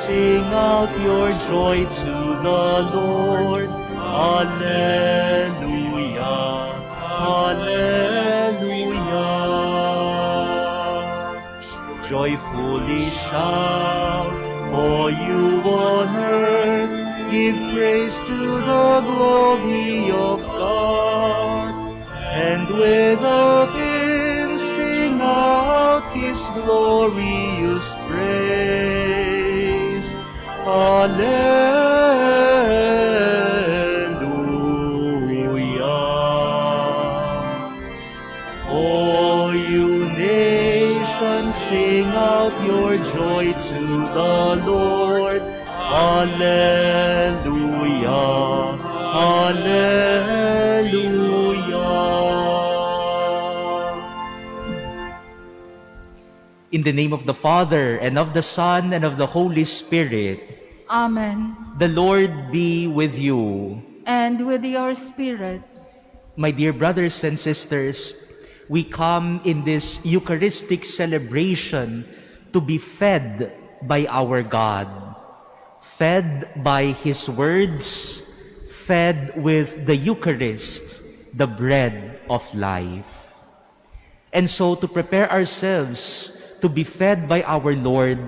sing out your joy to the Lord. Alleluia, Alleluia. Joyfully shout, all you on earth, give praise to the glory of God. And with a hymn sing out his glorious praise. Alleluia. All you nations, sing out your joy to the Lord. Alleluia, Alleluia. In the name of the Father, and of the Son, and of the Holy Spirit. Amen. The Lord be with you. And with your spirit. My dear brothers and sisters, we come in this Eucharistic celebration to be fed by our God, fed by His words, fed with the Eucharist, the bread of life. And so to prepare ourselves to be fed by our Lord,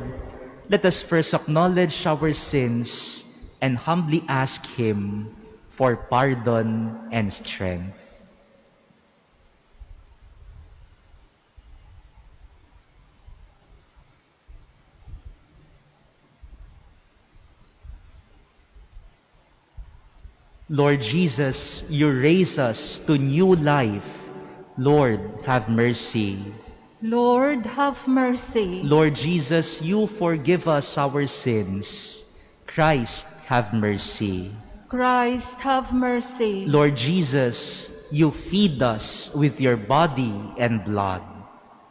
let us first acknowledge our sins and humbly ask Him for pardon and strength. Lord Jesus, you raise us to new life. Lord, have mercy. Lord, have mercy. Lord Jesus, you forgive us our sins. Christ, have mercy. Christ, have mercy. Lord Jesus, you feed us with your body and blood.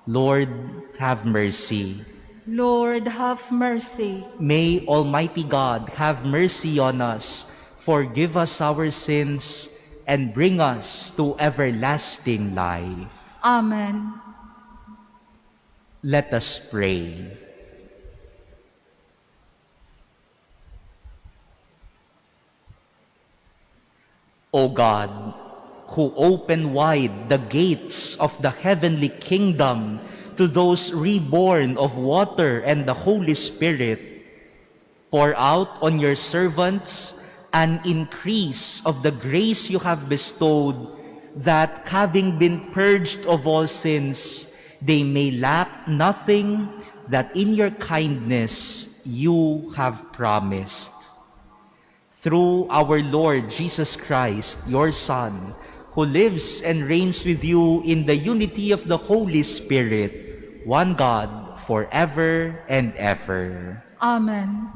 Lord, have mercy. Lord, have mercy. May Almighty God have mercy on us, forgive us our sins, and bring us to everlasting life. Amen. Let us pray. O God, who open wide the gates of the heavenly kingdom to those reborn of water and the Holy Spirit, pour out on your servants an increase of the grace you have bestowed, that having been purged of all sins, they may lack nothing that in your kindness you have promised. Through our Lord Jesus Christ, your Son, who lives and reigns with you in the unity of the Holy Spirit, one God, forever and ever. Amen.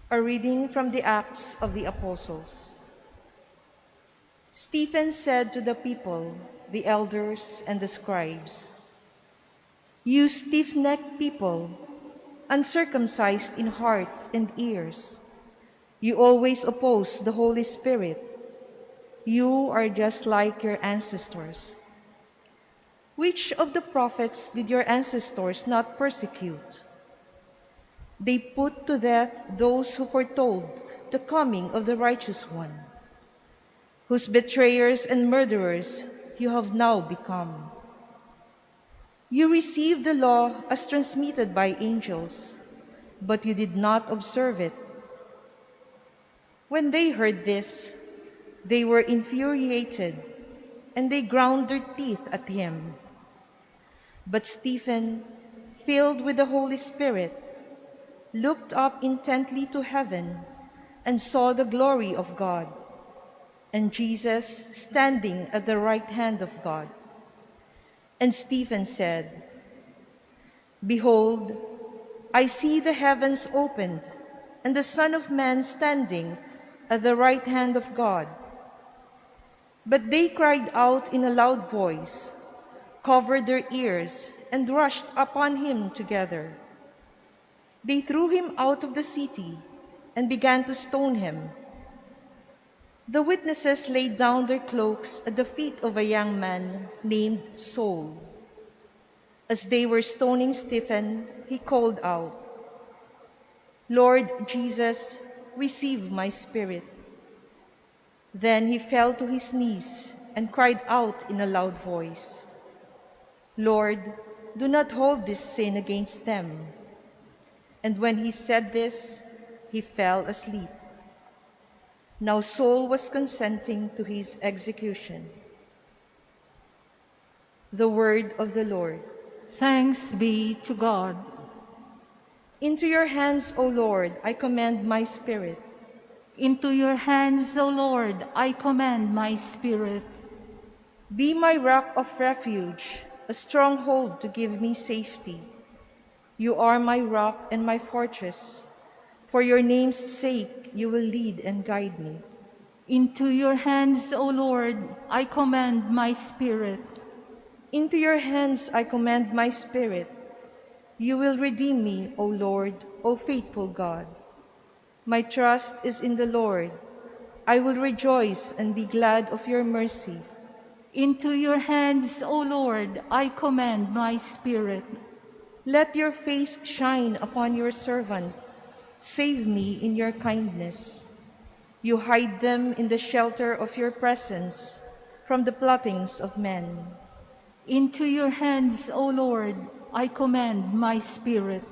A reading from the Acts of the Apostles. Stephen said to the people, the elders and the scribes, "You stiff-necked people, uncircumcised in heart and ears, you always oppose the Holy Spirit. You are just like your ancestors. Which of the prophets did your ancestors not persecute? They put to death those who foretold the coming of the righteous one, whose betrayers and murderers you have now become. You received the law as transmitted by angels, but you did not observe it." When they heard this, they were infuriated, and they ground their teeth at him. But Stephen, filled with the Holy Spirit, looked up intently to heaven and saw the glory of God, and Jesus standing at the right hand of God. And Stephen said, "Behold, I see the heavens opened, and the Son of Man standing at the right hand of God." But they cried out in a loud voice, covered their ears, and rushed upon him together. They threw him out of the city and began to stone him. The witnesses laid down their cloaks at the feet of a young man named Saul. As they were stoning Stephen, he called out, "Lord Jesus, receive my spirit." Then he fell to his knees and cried out in a loud voice, "Lord, do not hold this sin against them." And when he said this, he fell asleep. Now Saul was consenting to his execution. The word of the Lord. Thanks be to God. Into your hands, O Lord, I commend my spirit. Into your hands, O Lord, I commend my spirit. Be my rock of refuge, a stronghold to give me safety. You are my rock and my fortress. For your name's sake, you will lead and guide me. Into your hands, O Lord, I commend my spirit. Into your hands I commend my spirit. You will redeem me, O Lord, O faithful God. My trust is in the Lord. I will rejoice and be glad of your mercy. Into your hands, O Lord, I commend my spirit. Let your face shine upon your servant. Save me in your kindness. You hide them in the shelter of your presence from the plottings of men. Into your hands, O Lord, I commend my spirit.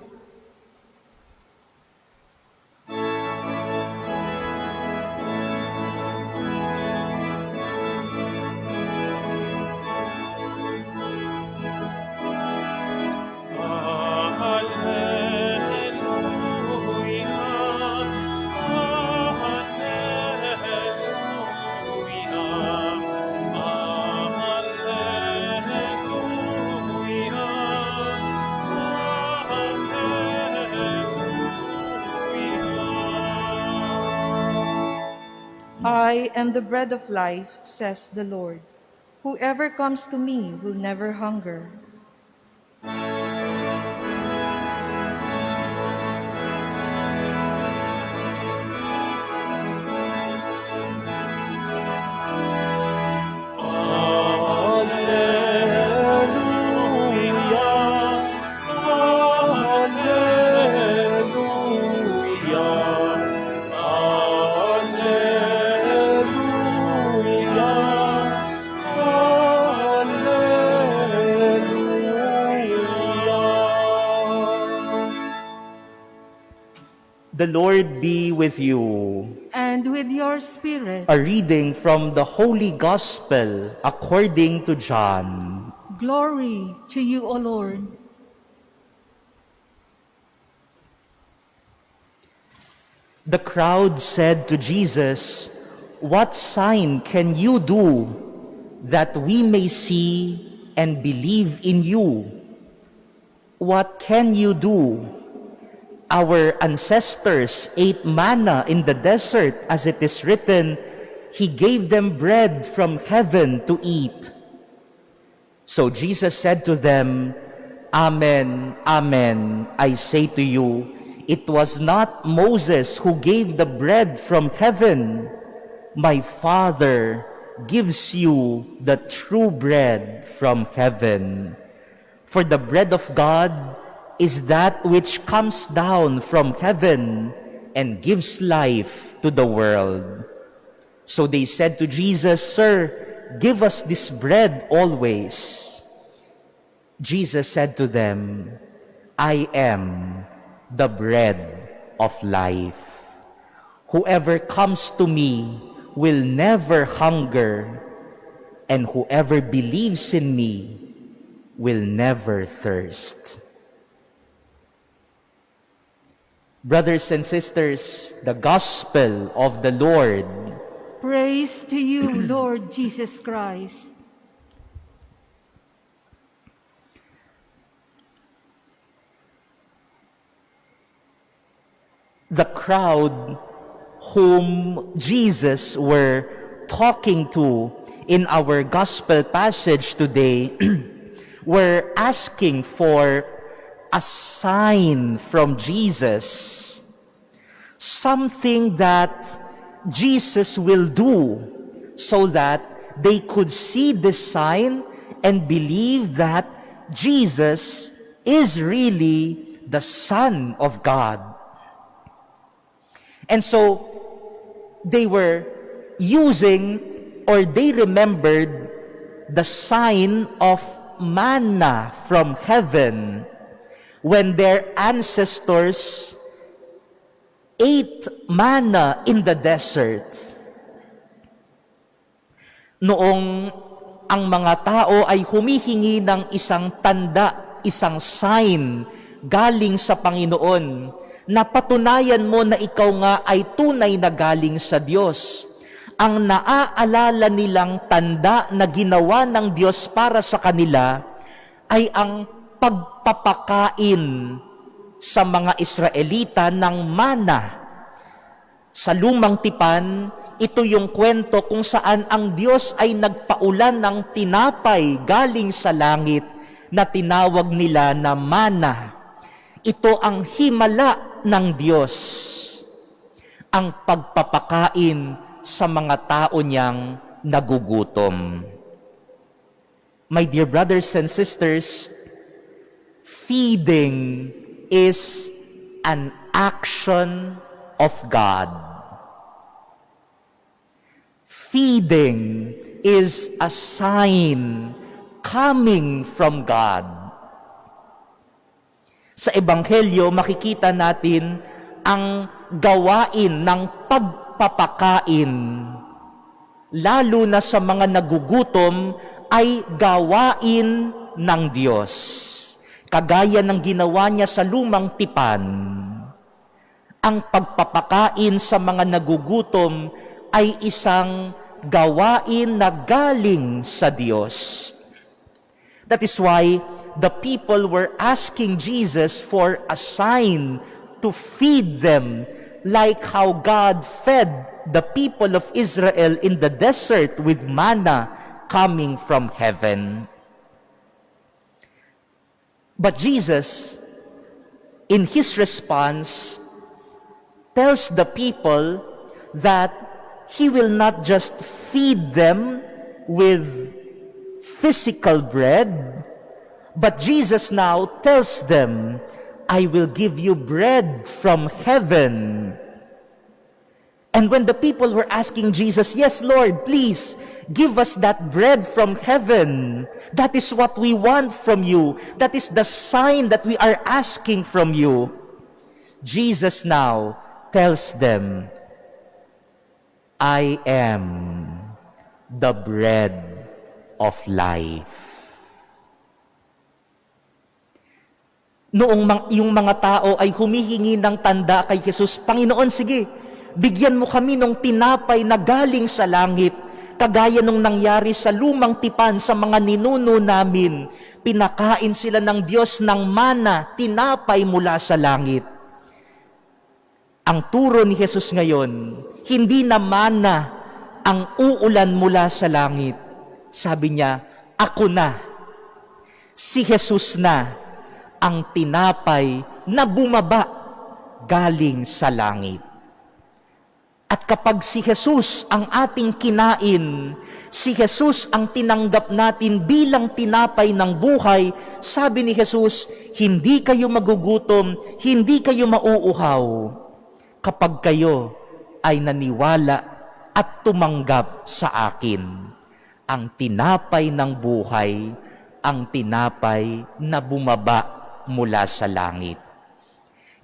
I am the bread of life, says the Lord. Whoever comes to me will never hunger. The Lord be with you. And with your spirit. A reading from the Holy Gospel according to John. Glory to you, O Lord. The crowd said to Jesus, "What sign can you do that we may see and believe in you? What can you do? Our ancestors ate manna in the desert, as it is written, He gave them bread from heaven to eat." So Jesus said to them, "Amen, amen, I say to you, it was not Moses who gave the bread from heaven. My Father gives you the true bread from heaven. For the bread of God is that which comes down from heaven and gives life to the world." So they said to Jesus, "Sir, give us this bread always." Jesus said to them, "I am the bread of life. Whoever comes to me will never hunger, and whoever believes in me will never thirst." Brothers and sisters, the Gospel of the Lord. Praise to you, Lord Jesus Christ. The crowd whom Jesus were talking to in our Gospel passage today were asking for a sign from Jesus, something that Jesus will do so that they could see this sign and believe that Jesus is really the Son of God. And so, they were using, or they remembered, the sign of manna from heaven when their ancestors ate manna in the desert. Noong ang mga tao ay humihingi ng isang tanda, isang sign galing sa Panginoon, na patunayan mo na ikaw nga ay tunay na galing sa Diyos. Ang naaalala nilang tanda na ginawa ng Diyos para sa kanila ay ang pagpapakain sa mga Israelita ng mana. Sa Lumang Tipan, ito yung kwento kung saan ang Diyos ay nagpaulan ng tinapay galing sa langit na tinawag nila na mana. Ito ang himala ng Diyos, ang pagpapakain sa mga tao niyang nagugutom. My dear brothers and sisters, feeding is an action of God. Feeding is a sign coming from God. Sa Ebanghelyo, makikita natin ang gawain ng pagpapakain, lalo na sa mga nagugutom, ay gawain ng Diyos. Kagaya ng ginawa niya sa Lumang Tipan. Ang pagpapakain sa mga nagugutom ay isang gawain na galing sa Diyos. That is why the people were asking Jesus for a sign to feed them, like how God fed the people of Israel in the desert with manna coming from heaven. But Jesus, in his response, tells the people that he will not just feed them with physical bread, but Jesus now tells them, I will give you bread from heaven. And when the people were asking Jesus, yes, Lord, please, give us that bread from heaven. That is what we want from you. That is the sign that we are asking from you. Jesus now tells them, I am the bread of life. Noong yung mga tao ay humihingi ng tanda kay Jesus, Panginoon, sige, bigyan mo kami ng tinapay na galing sa langit, kagaya nung nangyari sa Lumang Tipan sa mga ninuno namin. Pinakain sila ng Diyos ng mana, tinapay mula sa langit. Ang turo ni Jesus ngayon, hindi na mana ang uulan mula sa langit. Sabi niya, ako na, si Jesus na, ang tinapay na bumaba galing sa langit. At kapag si Jesus ang ating kinain, si Jesus ang tinanggap natin bilang tinapay ng buhay, sabi ni Jesus, hindi kayo magugutom, hindi kayo mauuhaw kapag kayo ay naniwala at tumanggap sa akin. Ang tinapay ng buhay, ang tinapay na bumaba mula sa langit.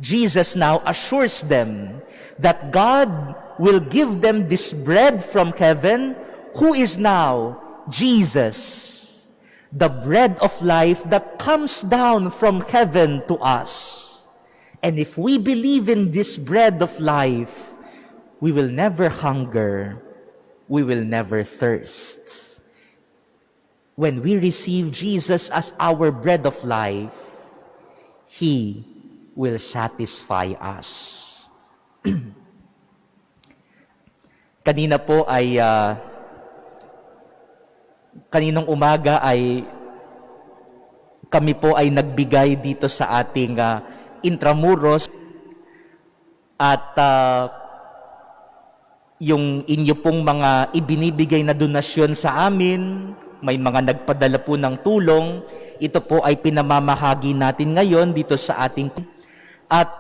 Jesus now assures them that God will give them this bread from heaven, who is now Jesus, the bread of life that comes down from heaven to us. And if we believe in this bread of life, we will never hunger, we will never thirst. When we receive Jesus as our bread of life, He will satisfy us. Kanina po ay, kaninang umaga ay kami po ay nagbigay dito sa ating Intramuros at yung inyo pong mga ibinibigay na donasyon sa amin may mga nagpadala po ng tulong. Ito po ay pinamamahagi natin ngayon dito sa ating. At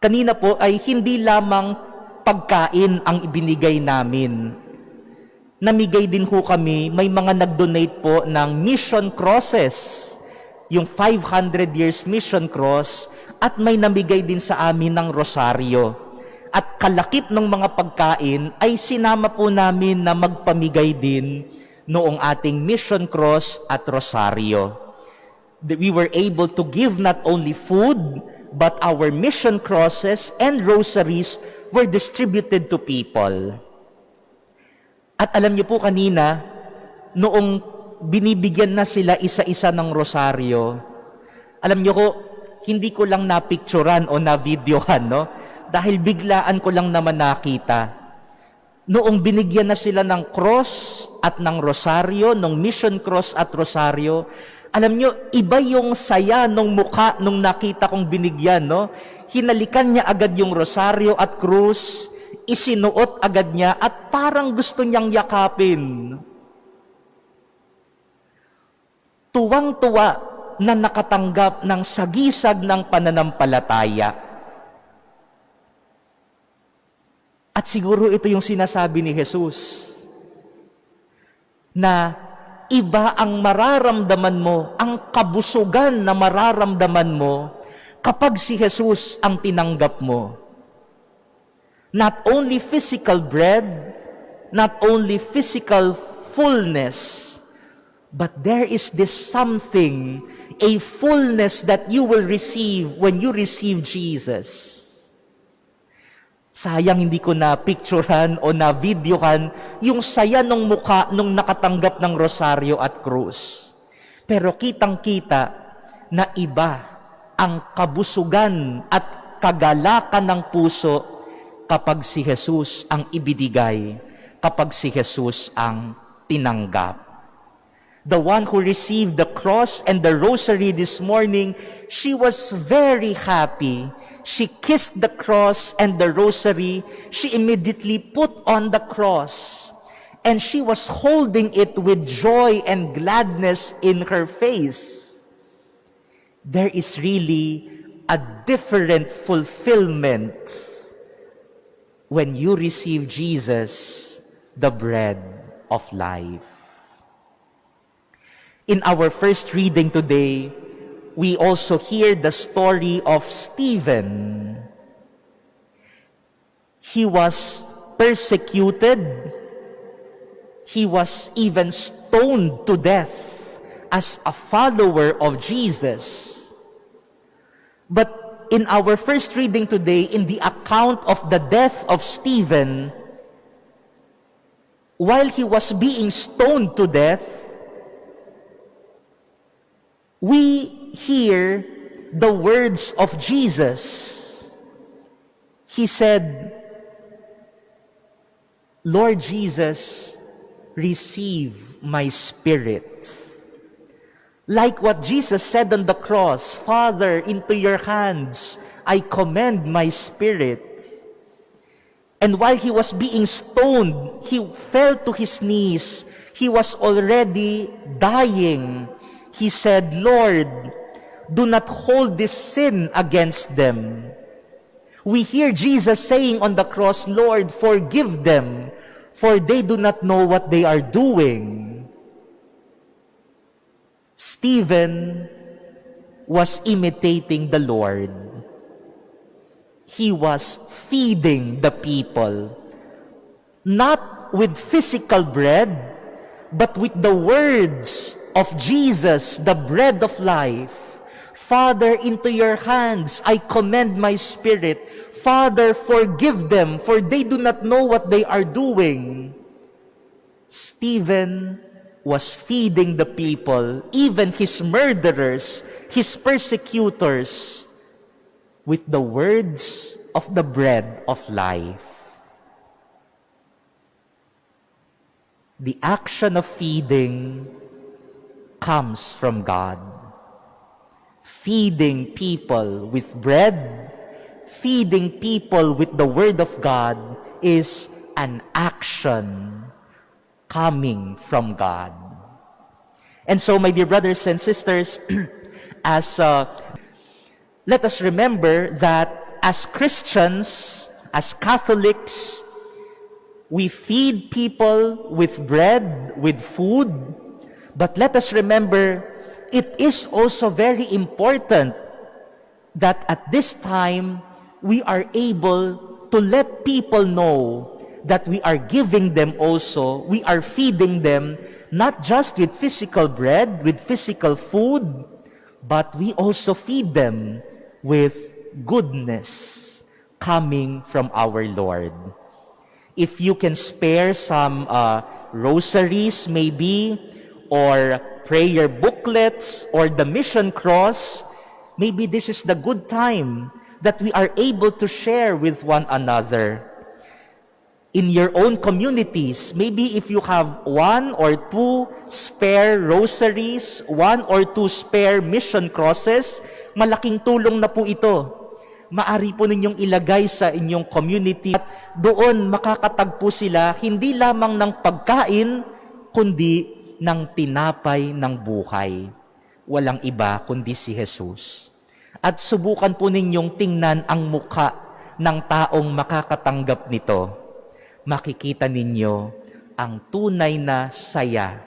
kanina po ay hindi lamang pagkain ang ibinigay namin. Namigay din ho kami, may mga nag-donate po ng mission crosses, yung 500 years mission cross, at may namigay din sa amin ng rosaryo. At kalakip ng mga pagkain ay sinama po namin na magpamigay din noong ating mission cross at rosaryo. We were able to give not only food, but our mission crosses and rosaries were distributed to people. At alam niyo po kanina, noong binibigyan na sila isa-isa ng rosaryo, alam niyo ko, hindi ko lang napicturan o na-videohan, no? Dahil biglaan ko lang naman nakita. Noong binigyan na sila ng cross at ng rosaryo, ng mission cross at rosaryo, alam niyo, iba yung saya ng mukha nung nakita kong binigyan, no? Hinalikan niya agad yung rosaryo at krus, isinuot agad niya at parang gusto niyang yakapin. Tuwang-tuwa na nakatanggap ng sagisag ng pananampalataya. At siguro ito yung sinasabi ni Jesus, na iba ang mararamdaman mo, ang kabusugan na mararamdaman mo kapag si Jesus ang tinanggap mo. Not only physical bread, not only physical fullness, but there is this something, a fullness that you will receive when you receive Jesus. Sayang hindi ko na picturehan o na videohan yung saya ng mukha nung nakatanggap ng rosaryo at krus. Pero kitang-kita na iba ang kabusugan at kagalakan ng puso kapag si Jesus ang ibinigay, kapag si Jesus ang tinanggap. The one who received the cross and the rosary this morning, she was very happy. She kissed the cross and the rosary. She immediately put on the cross. And she was holding it with joy and gladness in her face. There is really a different fulfillment when you receive Jesus, the bread of life. In our first reading today, we also hear the story of Stephen. He was persecuted. He was even stoned to death as a follower of Jesus. But in our first reading today, in the account of the death of Stephen, while he was being stoned to death, we hear the words of Jesus. He said, Lord Jesus, receive my spirit. Like what Jesus said on the cross, Father, into your hands I commend my spirit. And while he was being stoned, he fell to his knees. He was already dying. He said, Lord, do not hold this sin against them. We hear Jesus saying on the cross, Lord, forgive them, for they do not know what they are doing. Stephen was imitating the Lord. He was feeding the people, not with physical bread, but with the words of Jesus, the bread of life. Father, into your hands I commend my spirit. Father, forgive them, for they do not know what they are doing. Stephen was feeding the people, even his murderers, his persecutors, with the words of the bread of life. The action of feeding comes from God. Feeding people with bread, feeding people with the Word of God is an action coming from God. And so, my dear brothers and sisters, as let us remember that as Christians, as Catholics, we feed people with bread, with food, but let us remember it is also very important that at this time we are able to let people know that we are giving them also, we are feeding them not just with physical bread, with physical food, but we also feed them with goodness coming from our Lord. If you can spare some rosaries maybe, or prayer booklets, or the mission cross, maybe this is the good time that we are able to share with one another. In your own communities, maybe if you have 1 or 2 spare rosaries, 1 or 2 spare mission crosses, malaking tulong na po ito. Maari po ninyong ilagay sa inyong community at doon makakatagpo sila hindi lamang ng pagkain, kundi ng tinapay ng buhay. Walang iba kundi si Jesus. At subukan po ninyong tingnan ang mukha ng taong makakatanggap nito. Makikita ninyo ang tunay na saya,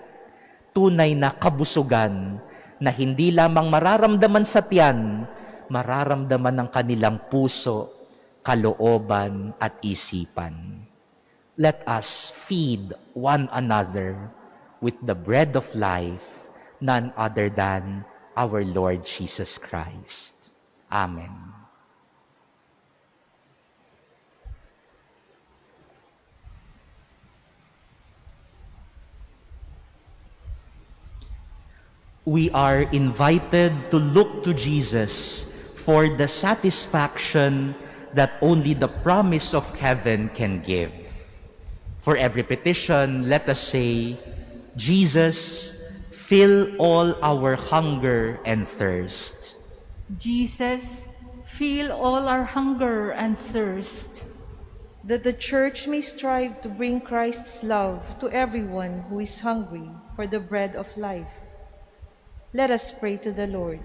tunay na kabusugan na hindi lamang mararamdaman sa tiyan, mararamdaman ng kanilang puso, kalooban at isipan. Let us feed one another with the bread of life, none other than our Lord Jesus Christ. Amen. We are invited to look to Jesus for the satisfaction that only the promise of heaven can give. For every petition, let us say, Jesus, fill all our hunger and thirst. Jesus, fill all our hunger and thirst. That the Church may strive to bring Christ's love to everyone who is hungry for the bread of life. Let us pray to the Lord.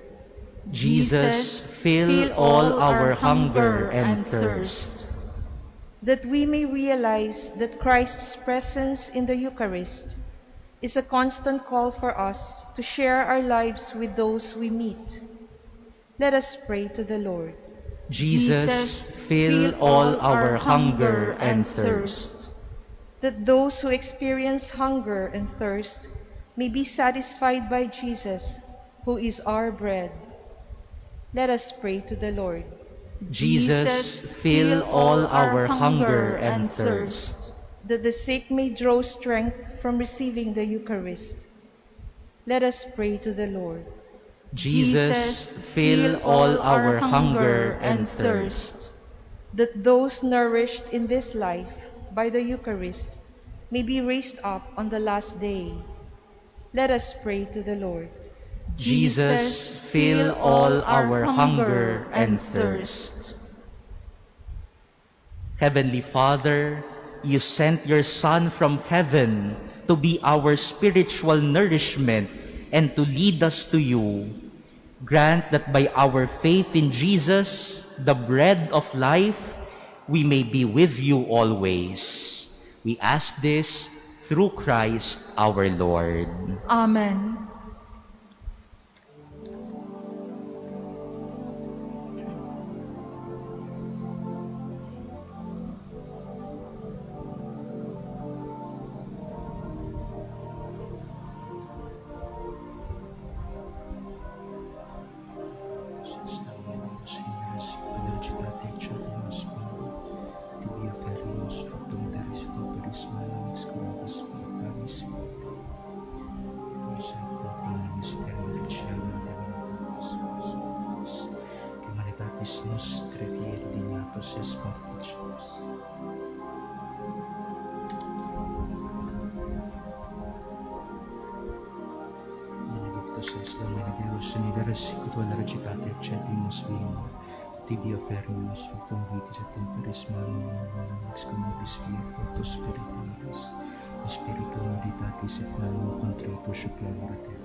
Jesus, fill all our hunger and thirst. That we may realize that Christ's presence in the Eucharist is a constant call for us to share our lives with those we meet. Let us pray to the Lord. Jesus, fill all our hunger and thirst. That those who experience hunger and thirst may be satisfied by Jesus, who is our bread. Let us pray to the Lord. Jesus, fill all our hunger and thirst. That the sick may draw strength from receiving the Eucharist. Let us pray to the Lord. Jesus, fill all our hunger and thirst. That those nourished in this life by the Eucharist may be raised up on the last day. Let us pray to the Lord. Jesus, fill all our hunger and thirst. Heavenly Father, you sent your Son from heaven to be our spiritual nourishment and to lead us to you. Grant that by our faith in Jesus, the bread of life, we may be with you always. We ask this through Christ our Lord. Amen. Tibi oferimus fructum vitis et temporis manum, ex convibis fiat, spiritus, Espíritu Veritatis et Nano Contrito Superior a Te.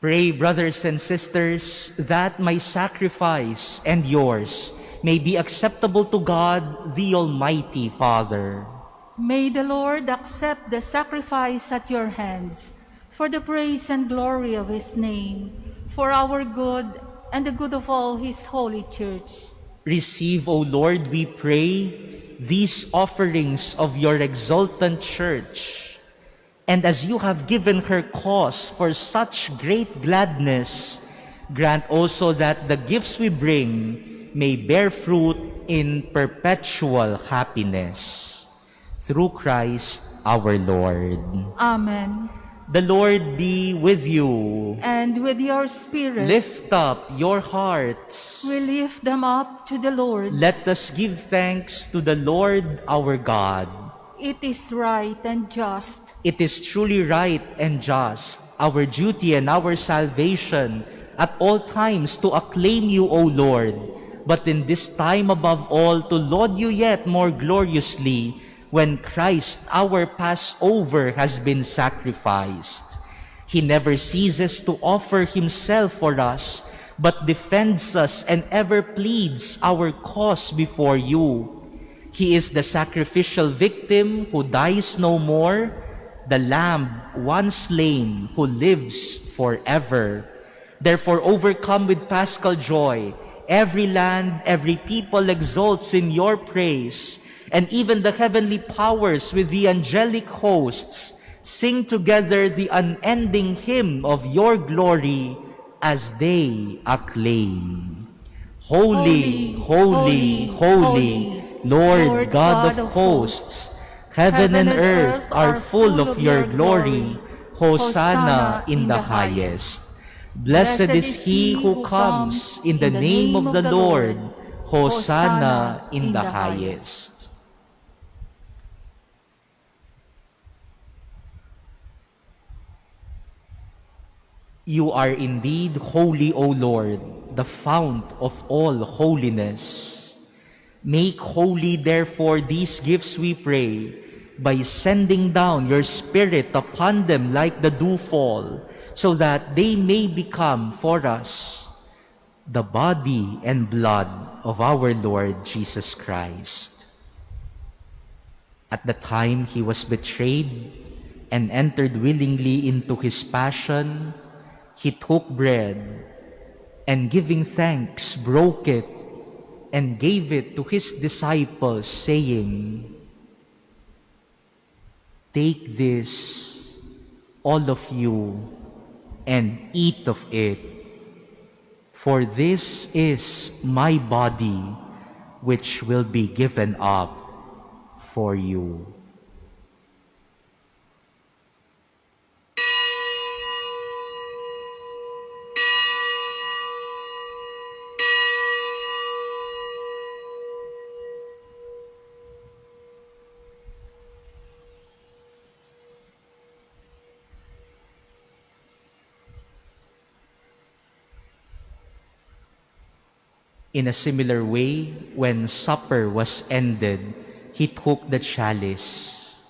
Pray, brothers and sisters, that my sacrifice and yours may be acceptable to God, the Almighty Father. May the Lord accept the sacrifice at your hands for the praise and glory of his name, for our good and the good of all his holy church. Receive, O Lord, we pray, these offerings of your exultant church. And as you have given her cause for such great gladness, grant also that the gifts we bring may bear fruit in perpetual happiness. Through Christ our Lord. Amen. The Lord be with you. And with your spirit, Lift up your hearts. we lift them up to the Lord. Let us give thanks to the Lord our God. It is right and just. It is truly right and just, our duty and our salvation, at all times to acclaim you, O Lord, but in this time above all to laud you yet more gloriously, when Christ our Passover has been sacrificed. He never ceases to offer himself for us, but defends us and ever pleads our cause before you. He is the sacrificial victim who dies no more, the Lamb once slain who lives forever. Therefore, overcome with paschal joy, every land, every people exults in your praise, and even the heavenly powers with the angelic hosts sing together the unending hymn of your glory as they acclaim. Holy, holy, holy, Lord God of hosts, heaven and earth are full of your glory. Hosanna in the highest. Blessed is he who comes in the name of the Lord. Hosanna in the highest. You are indeed holy, O Lord, the fount of all holiness. Make holy, therefore, these gifts, we pray, by sending down your Spirit upon them like the dewfall, so that they may become for us the body and blood of our Lord Jesus Christ. At the time he was betrayed and entered willingly into his passion, he took bread and giving thanks, broke it and gave it to his disciples, saying, "Take this, all of you, and eat of it, for this is my body, which will be given up for you." In a similar way, when supper was ended, he took the chalice,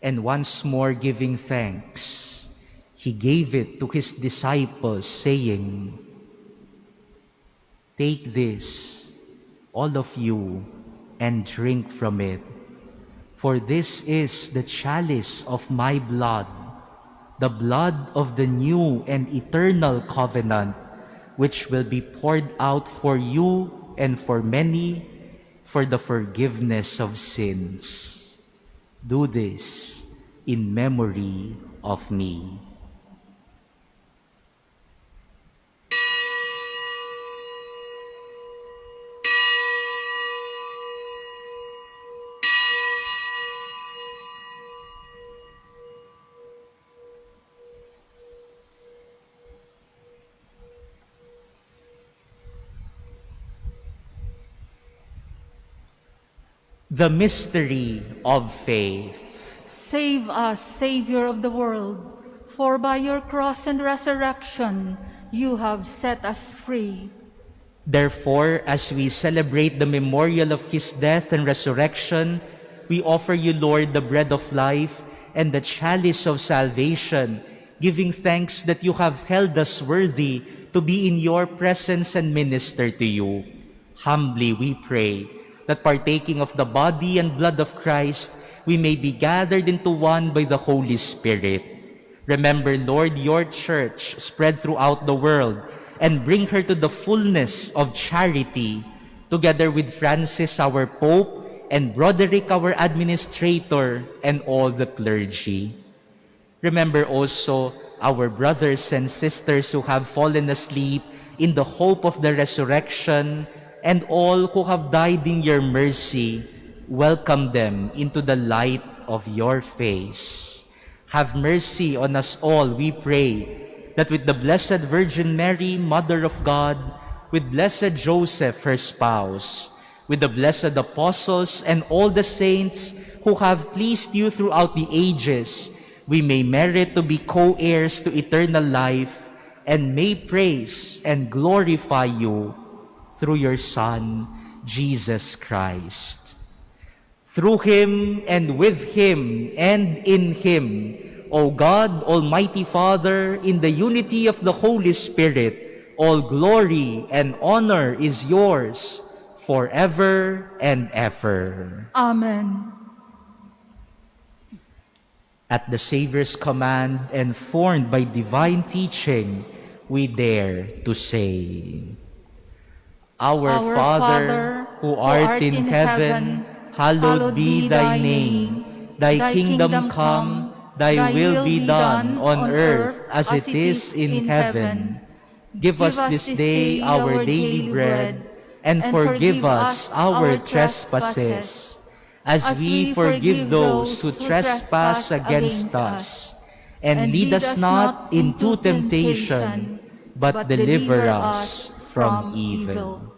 and once more giving thanks, he gave it to his disciples, saying, "Take this, all of you, and drink from it, for this is the chalice of my blood, the blood of the new and eternal covenant, which will be poured out for you and for many for the forgiveness of sins. Do this in memory of me." The mystery of faith. Save us, Savior of the world, for by your cross and resurrection you have set us free. Therefore, as we celebrate the memorial of his death and resurrection, we offer you, Lord, the bread of life and the chalice of salvation, giving thanks that you have held us worthy to be in your presence and minister to you. Humbly we pray that partaking of the body and blood of Christ, we may be gathered into one by the Holy Spirit. Remember, Lord, your church spread throughout the world and bring her to the fullness of charity, together with Francis, our Pope, and Broderick, our administrator, and all the clergy. Remember also our brothers and sisters who have fallen asleep in the hope of the resurrection, and all who have died in your mercy. Welcome them into the light of your face. Have mercy on us all, we pray, that with the Blessed Virgin Mary, Mother of God, with Blessed Joseph, her spouse, with the blessed apostles and all the saints who have pleased you throughout the ages, we may merit to be co-heirs to eternal life and may praise and glorify you through your Son, Jesus Christ. Through him and with him and in him, O God, Almighty Father, in the unity of the Holy Spirit, all glory and honor is yours forever and ever. Amen. At the Savior's command and formed by divine teaching, we dare to say, Our Father, who art in heaven, hallowed be thy name. Thy kingdom come, thy will be done on earth as it is in heaven. Give us this day our daily bread, and forgive us our trespasses, as we forgive those who trespass against us. And lead us not into temptation, but deliver us from evil.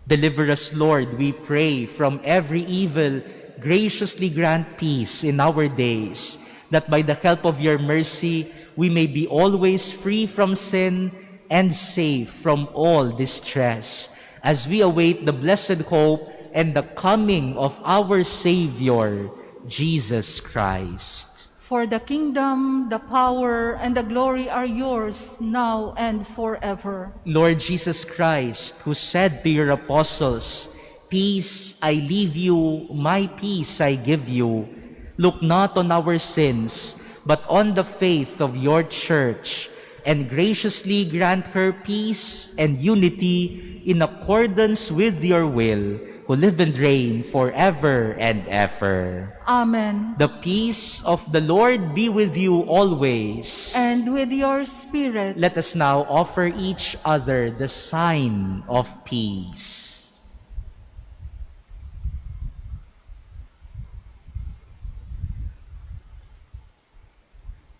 Deliver us, Lord, we pray, from every evil. Graciously grant peace in our days, that by the help of your mercy, we may be always free from sin and safe from all distress, as we await the blessed hope and the coming of our Savior, Jesus Christ. For the kingdom, the power, and the glory are yours, now and forever. Lord Jesus Christ, who said to your apostles, Peace I leave you, my peace I give you, look not on our sins, but on the faith of your church, and graciously grant her peace and unity in accordance with your will, who live and reign forever and ever. Amen. The peace of the Lord be with you always. And with your spirit. Let us now offer each other the sign of peace.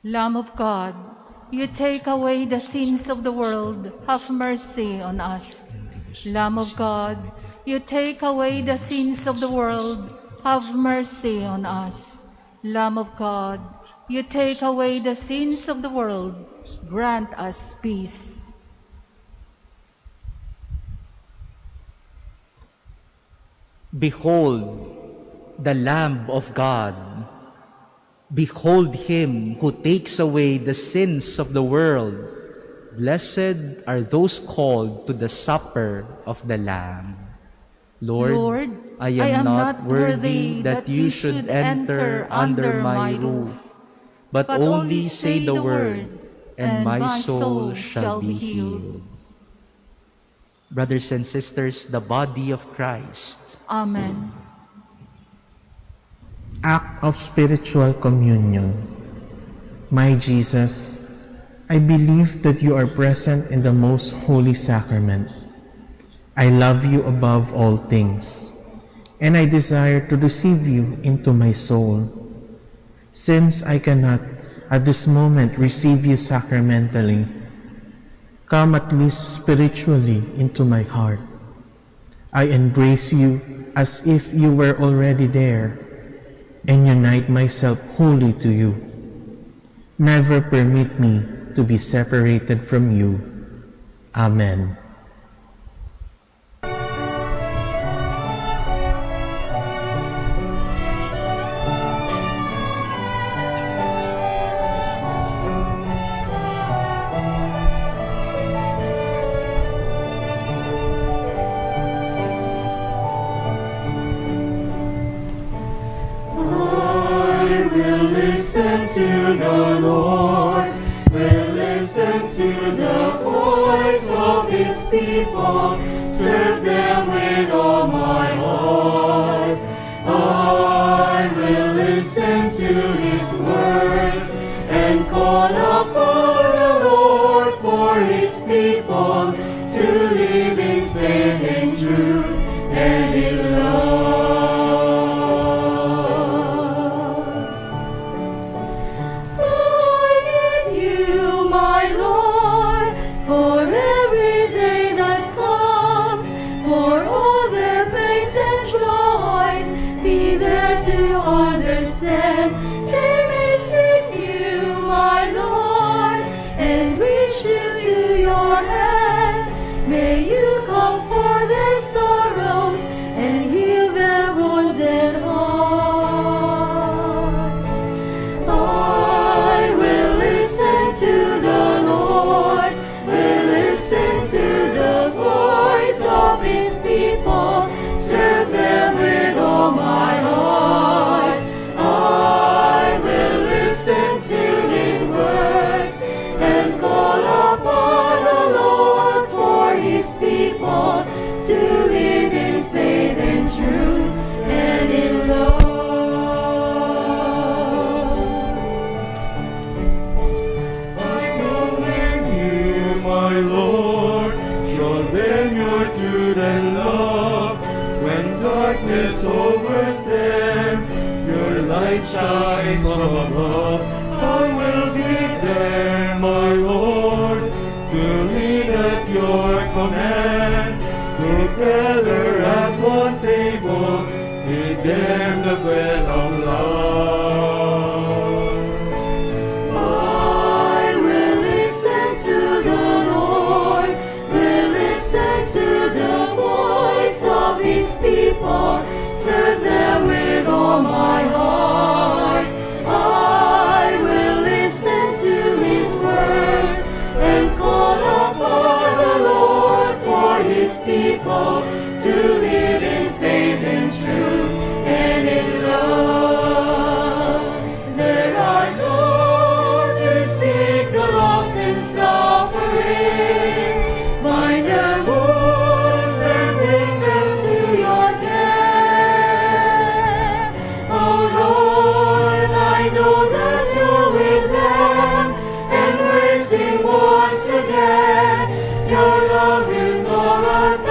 Lamb of God, you take away the sins of the world, have mercy on us. Lamb of God, you take away the sins of the world, have mercy on us. Lamb of God, you take away the sins of the world, grant us peace. Behold the Lamb of God. Behold him who takes away the sins of the world. Blessed are those called to the supper of the Lamb. Lord, I am not worthy that you should enter under my roof, but only say the word, and my soul shall be healed. Brothers and sisters, the body of Christ. Amen. Act of spiritual communion. My Jesus, I believe that you are present in the most holy sacrament. I love you above all things, and I desire to receive you into my soul. Since I cannot at this moment receive you sacramentally, come at least spiritually into my heart. I embrace you as if you were already there, and unite myself wholly to you. Never permit me to be separated from you. Amen. Listen to the Lord, will listen to the voice of His people, serve them with all my heart. I will listen to His words and call upon the Lord for His people to live in faith and truth and in love. To understand, they may seek you, my Lord, and reach into your hands. May you comfort their sorrows and heal their wounded hearts. I will listen to the Lord, will listen to the voice of His people, serve them with all my heart. To live in faith and truth and in love. I will in you, my Lord, show them your truth and love. When darkness overtakes them, your light shines from above. I will be there, my Lord, to lead at your command. Together at one table, feed them the bread of love. I will listen to the Lord, will listen to the voice of His people, serve them with all my heart. I will listen to His words and call upon the Lord for His people to live in faith and truth and in love. There are those who seek the lost and suffering, bind their wounds and bring them to your care. Oh Lord, I know that you're with them, embracing once again. Your love is all I bear.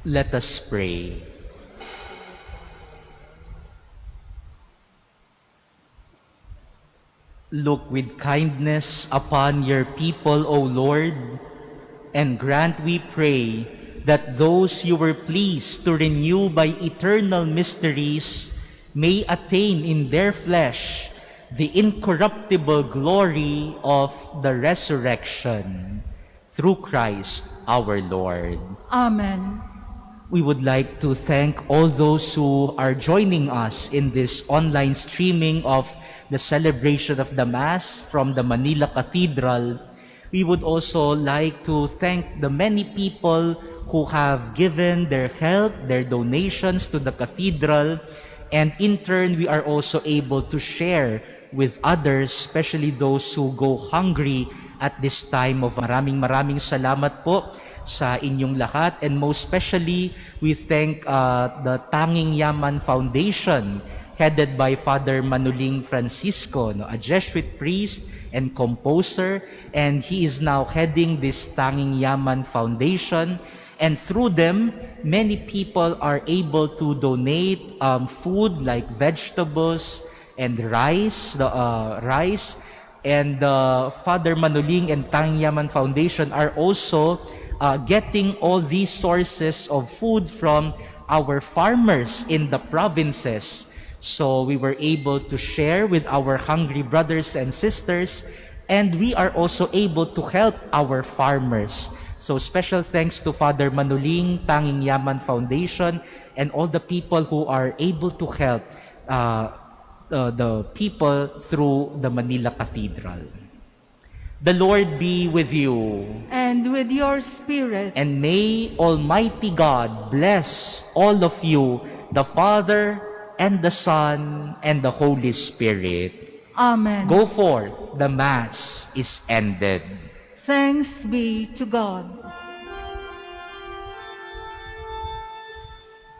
Let us pray. Look with kindness upon your people, O Lord, and grant, we pray, that those you were pleased to renew by eternal mysteries may attain in their flesh the incorruptible glory of the resurrection. through Christ our Lord. Amen. We would like to thank all those who are joining us in this online streaming of the celebration of the Mass from the Manila Cathedral. We would also like to thank the many people who have given their help, their donations to the cathedral, and in turn, we are also able to share with others, especially those who go hungry at this time of maraming salamat po sa inyong lahat, and most especially, we thank the Tanging Yaman Foundation, headed by Father Manuling Francisco, a Jesuit priest and composer, and he is now heading this Tanging Yaman Foundation, and through them, many people are able to donate food like vegetables and rice, and Father Manuling and Tanging Yaman Foundation are also getting all these sources of food from our farmers in the provinces. So we were able to share with our hungry brothers and sisters, and we are also able to help our farmers. So special thanks to Father Manuling, Tanging Yaman Foundation, and all the people who are able to help the people through the Manila Cathedral. The Lord be with you. And with your spirit. And may Almighty God bless all of you, the Father, and the Son, and the Holy Spirit. Amen. Go forth, the Mass is ended. Thanks be to God.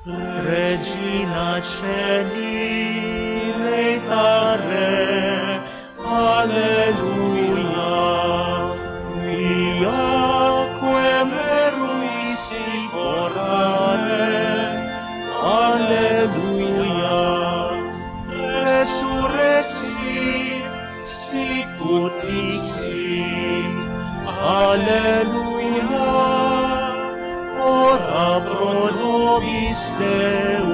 Regina Caeli, laetare, Alleluia. Quiaque meruisti orare, Alleluia. Resurrexit, sicut dixit, Alleluia. Ora pro nobis Deus.